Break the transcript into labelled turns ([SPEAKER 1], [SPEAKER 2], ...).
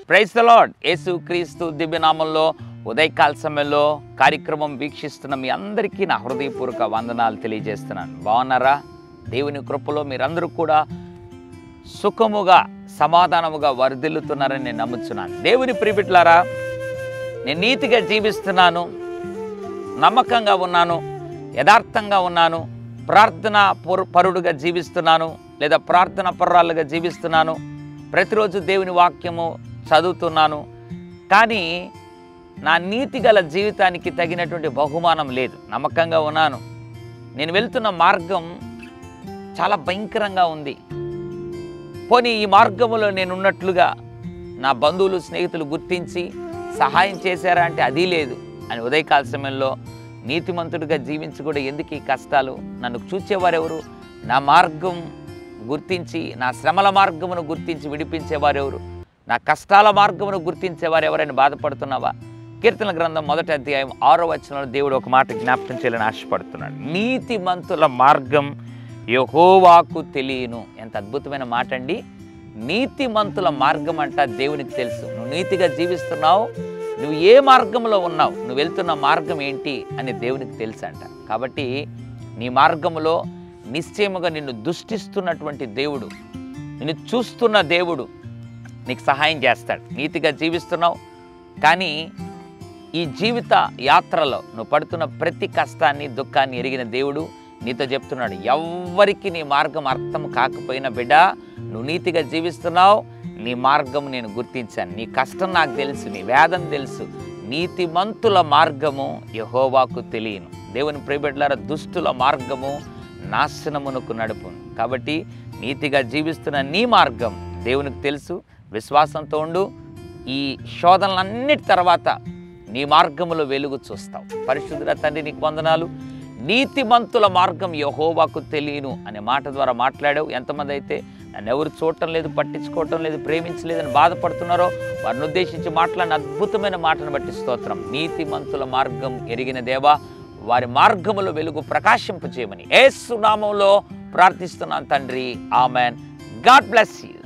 [SPEAKER 1] Praise the lord. యేసు క్రీస్తు దివ్యనామంలో ఉదయకాల సమయంలో కార్యక్రమం వీక్షిస్తున్న మీ అందరికీ నా హృదయపూర్వక వందనాలు తెలియజేస్తున్నాను. బాగున్నారా? దేవుని కృపలో మీరందరూ కూడా సుఖముగా సమాధానముగా వర్ధిల్లుతున్నారని నేను నమ్ముతున్నాను. దేవుని ప్రియబిడ్డలారా, నేను నీతిగా జీవిస్తున్నాను, నమ్మకంగా ఉన్నాను, యథార్థంగా ఉన్నాను, ప్రార్థన పరుడుగా జీవిస్తున్నాను, లేదా ప్రార్థన పరురాలుగా జీవిస్తున్నాను, ప్రతిరోజు దేవుని వాక్యము చదువుతున్నాను. కానీ నా నీతి గల జీవితానికి తగినటువంటి బహుమానం లేదు. నమ్మకంగా ఉన్నాను, నేను వెళ్తున్న మార్గం చాలా భయంకరంగా ఉంది. పోనీ ఈ మార్గంలో నేను ఉన్నట్లుగా నా బంధువులు స్నేహితులు గుర్తించి సహాయం చేశారా అంటే అది లేదు అని ఉదయకాల సమయంలో నీతిమంతుడిగా జీవించి కూడా ఎందుకు ఈ కష్టాలు? నన్ను చూచేవారెవరు? నా మార్గం గుర్తించి, నా శ్రమల మార్గమును గుర్తించి విడిపించేవారెవరు? నా కష్టాల మార్గమును గుర్తించేవారు ఎవరైనా బాధపడుతున్నావా? కీర్తన గ్రంథం 1వ అధ్యాయం 6వ వచనంలో దేవుడు ఒక మాట జ్ఞాపకం చేయాలని ఆశపడుతున్నాడు. నీతిమంతుల మార్గం యెహోవాకు తెలియను. ఎంత అద్భుతమైన మాట అండి. నీతిమంతుల మార్గం అంట దేవునికి తెలుసు. నువ్వు నీతిగా జీవిస్తున్నావు, నువ్వు ఏ మార్గంలో ఉన్నావు, నువ్వు వెళ్తున్న మార్గం ఏంటి అని దేవునికి తెలుసు అంట. కాబట్టి నీ మార్గంలో నిశ్చయముగా నిన్ను దుష్టిస్తున్నటువంటి దేవుడు, నిన్ను చూస్తున్న దేవుడు నీకు సహాయం చేస్తాడు. నీతిగా జీవిస్తున్నావు, కానీ ఈ జీవిత యాత్రలో నువ్వు పడుతున్న ప్రతి కష్టాన్ని దుఃఖాన్ని ఎరిగిన దేవుడు నీతో చెప్తున్నాడు, ఎవ్వరికి నీ మార్గం అర్థం కాకపోయినా బిడ్డ, నువ్వు నీతిగా జీవిస్తున్నావు, నీ మార్గం నేను గుర్తించాను, నీ కష్టం నాకు తెలుసు, నీ వేదన తెలుసు. నీతిమంతుల మార్గము యెహోవాకు తెలియను. దేవుని ప్రియబిడ్డలారా, దుష్టుల మార్గము నాశనమునకు నడుపును. కాబట్టి నీతిగా జీవిస్తున్న నీ మార్గం దేవునికి తెలుసు. విశ్వాసంతో ఉండు. ఈ శోధనలన్నిటి తర్వాత నీ మార్గములో వెలుగు చూస్తావు. పరిశుద్ధుల తండ్రి, నీకు వందనాలు. నీతిమంతుల మార్గం యెహోవాకు తెలియను అనే మాట ద్వారా మాట్లాడావు. ఎంతమంది అయితే నన్ను ఎవరు చూడటం లేదు, పట్టించుకోవటం లేదు, ప్రేమించలేదని బాధపడుతున్నారో వారిని ఉద్దేశించి మాట్లాడిన అద్భుతమైన మాటను బట్టి స్తోత్రం. నీతిమంతుల మార్గం ఎరిగిన దేవా, వారి మార్గములో వెలుగు ప్రకాశింపచేయమని యేసు నామములో ప్రార్థిస్తున్నాను తండ్రి. ఆమెన్. God bless you.